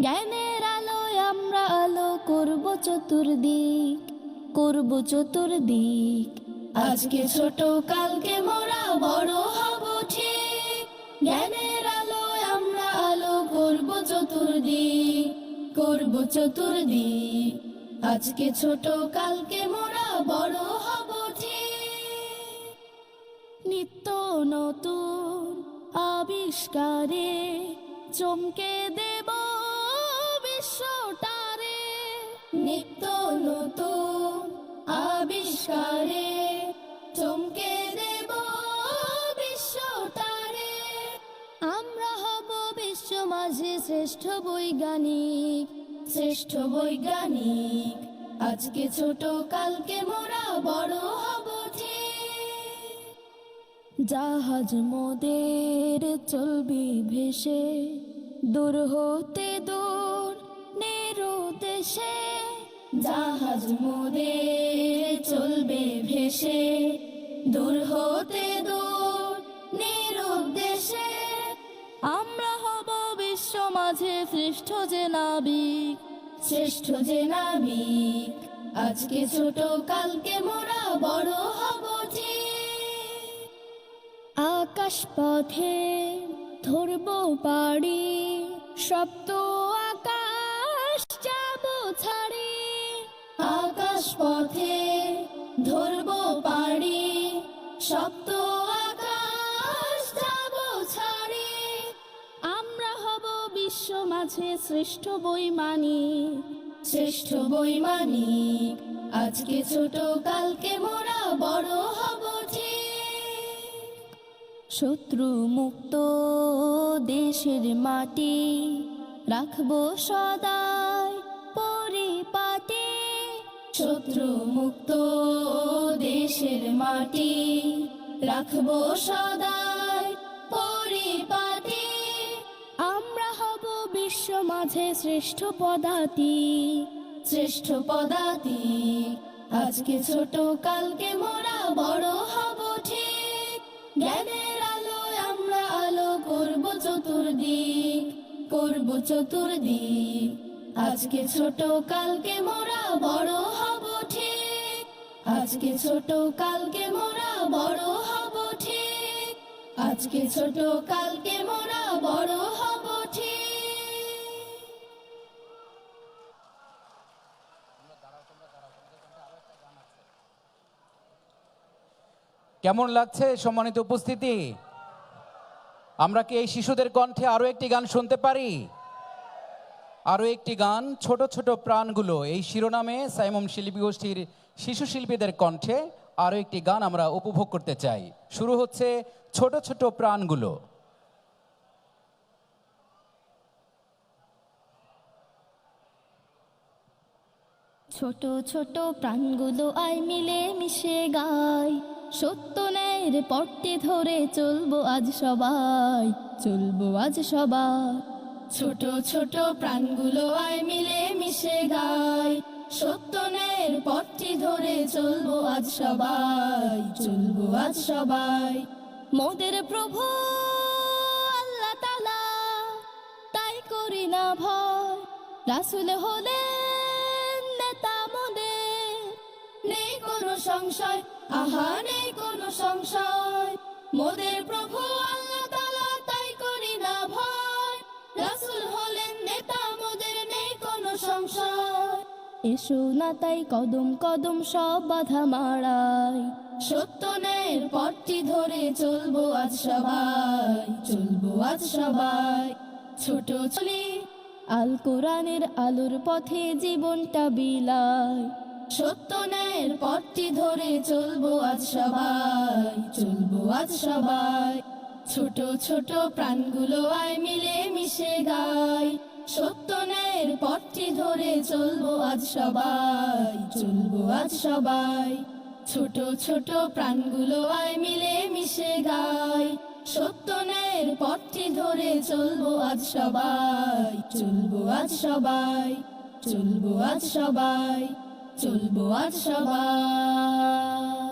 জ্ঞানের আলোয় আমরা আলো করব চতুর্দিক, করব চতুর্দিক। আজকে ছোট কালকে মোরা বড় হব ঠিক, জ্ঞানের আলোয় আমরা আলো করব চতুর্দিক, করব চতুর্দিক। আজকে ছোট কালকে মোরা বড় হব ঠিক। নিত্য নতুন আবিষ্কারে চমকে দেব বিশ্বটারে, নিত্য নতুন আবিষ্কারে চমকে দেব বিশ্বটারে। আমরা হব বিশ্ব মাঝে শ্রেষ্ঠ বৈজ্ঞানিক, শ্রেষ্ঠ বৈজ্ঞানিক। আজকে ছোট কালকে মোরা বড় হব ঠিক। জাহাজ মোদের চলবি ভেসে দূর হতে দূর নেরু দেশে, জাহাজ মোদের চলবে ভেসে দূর হতে দূর নেরু দেশে। আমরা হব বিশ্ব মাঝে শ্রেষ্ঠ যে নাবিক, শ্রেষ্ঠ যে নাবিক। আজকে ছোট কালকে মোরা বড় হব ঠিক। আকাশ পথে ধরব পাড়ি, সপ্ত আকাশ যাব ছাড়ি। আকাশ পথে ধরব পাড়ি, সপ্ত আকাশ যাব ছাড়ি। আমরা হব বিশ্ব মাঝে শ্রেষ্ঠ বৈমানিক, শ্রেষ্ঠ বৈমানিক। আজকে ছোট কালকে মোরা বড় হব ঠিক। শত্রু মুক্ত দেশের মাটি রাখবো সদাই পরিপাটি, শত্রু মুক্ত দেশের মাটি রাখবো সদাই পরিপাটি। আমরা হব বিশ্ব মাঝে শ্রেষ্ঠ পদাতিক, শ্রেষ্ঠ পদাতিক। আজকে ছোট কালকে মোরা বড় হব ঠিক, জ্ঞানের আলোয় আমরা আলো করব চতুর্দিক, করব চতুর্দিক। আজকে ছোট কালকে মোরা বড় হব ঠিক, আজকে ছোট কালকে মোরা বড় হব ঠিক, আজকে ছোট কালকে মোরা বড় হব ঠিক। কেমন লাগছে সম্মানিত উপস্থিতি? আমরা কি এই শিশুদের কণ্ঠে আরো একটি গান শুনতে পারি? আরো একটি গান, ছোট ছোট প্রাণগুলো, এই শিরোনামে সাইমন শিল্পী গোষ্ঠীর শিশু শিল্পীদের কণ্ঠে আরো একটি গান আমরা উপভোগ করতে চাই। শুরু হচ্ছে ছোট ছোট প্রাণগুলো। ছোট ছোট প্রাণগুলো আয় মিলে মিশে গায়, সত্য ন্যায়ের পথটি ধরে চলবো আজ সবাই, চলবো আজ সবাই। ছোট ছোট প্রাণগুলো আয় মিলে মিশে গায়, সত্য ন্যায়ের পথটি ধরে চলবো আজ সবাই, চলবো আজ সবাই। মোদের প্রভু আল্লাহ তাআলা, তাই করি না ভয়। রাসূল হলেন নেতা মোদের, নেই কোনো সংশয়, আহা নেই কোনো সংশয়। মোদের প্রভু আল্লাহ তাআলা, তাই করি না ভয়। রাসূল হলেন নেতা মোদের, নেই কোনো সংশয়। এসো না তাই কদম কদম সব বাধা মারাই, সত্য ন্যায়ের পথটি ধরে চলবো আজ সবাই, চলবো আজ সবাই। ছোট চলি আল কোরআনের আলোর পথে জীবনটা বিলায়, সত্য ন্যায়ের পথটি ধরে চলবো আজ সবাই, চলবো আজ সবাই। ছোট ছোট প্রাণগুলো আয় মিলে মিশে গায়, সত্য ন্যায়ের পথটি ধরে চলবো আজ সবাই, চলবো আজ সবাই। ছোট ছোট প্রাণগুলো আয় মিলে মিশে গায়, সত্য ন্যায়ের পথটি ধরে চলবো আজ সবাই, চলবো আজ সবাই, চলবো আজ সবাই, চলবো আজ সবাই।